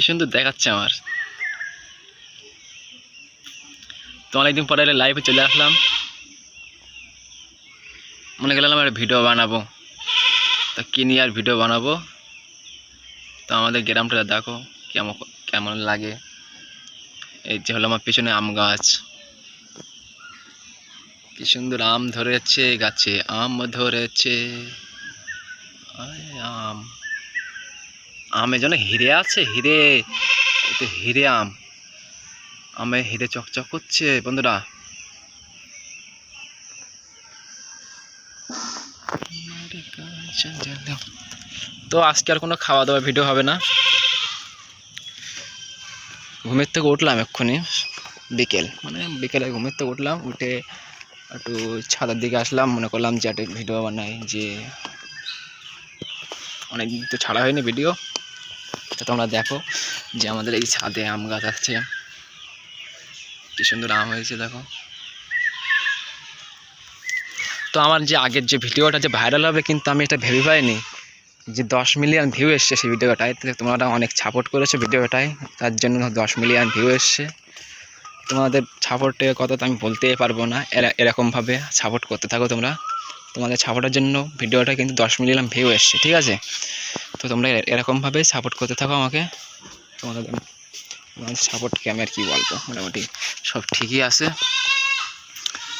সুন্দর দেখাচ্ছে আমার। তো অনেকদিন পরে লাইভে চলে আসলাম, মনে করলাম একটা ভিডিও বানাবো। তা কী নিয়ে আর ভিডিও বানাবো, তো আমাদের গ্রামটা দেখো কেমন কেমন লাগে। এই যে হলো আমার পেছনে আম গাছ, কি সুন্দর আম ধরেছে গাছে, আম ধরেছে। আম, আমে যেন হিরে আছে, হিরে, তো হিরে আম, আমে হিরে চকচক করছে বন্ধুরা। তো আজকে আর কোনো খাওয়া দাওয়া ভিডিও হবে না। ঘুমের থেকে উঠলাম এক্ষুনি, বিকেলে ঘুমের থেকে উঠলাম, উঠে একটু ছাদের দিকে আসলাম, মনে করলাম যে একটা ভিডিও বানাই, যে অনেকদিন তো ছাড়া হয়নি ভিডিও। তো তোমরা দেখো যে আমাদের এই ছাদে আম গাছ আছে, কি সুন্দর আম হয়েছে দেখো। তো আমার যে আগের যে ভিডিওটা যে ভাইরাল হবে, কিন্তু আমি এটা ভেবে পাইনি যে 10 মিলিয়ন ভিউ এসছে সেই ভিডিওটায়। তোমরা অনেক সাপোর্ট করেছো ভিডিওটায়, তার জন্য 10 মিলিয়ন ভিউ এসছে। তোমাদের সাপোর্টের কথা তো আমি বলতেই পারবো না, এরকমভাবে সাপোর্ট করতে থাকো তোমরা। তোমাদের সাপোর্টের জন্য ভিডিওটা কিন্তু 10 মিলিয়ন ভিউ এসছে, ঠিক আছে? তো তোমরা এরকমভাবে সাপোর্ট করতে থাকো আমাকে। তোমাদের সাপোর্টকে আমি আর কি বলবো, মোটামুটি সব ঠিকই আছে।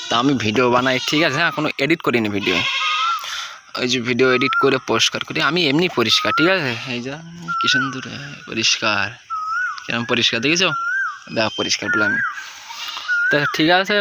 তা আমি ভিডিও বানাই, ঠিক আছে, হ্যাঁ, কোনো এডিট করিনি ভিডিও। ওই যে ভিডিও এডিট করে পরিষ্কার করি আমি, এমনি পরিষ্কার, ঠিক আছে? এই যা কি সুন্দর পরিষ্কার, কিরকম পরিষ্কার দেখেছো? দেখো পরিষ্কার বলে আমি। তা ঠিক আছে।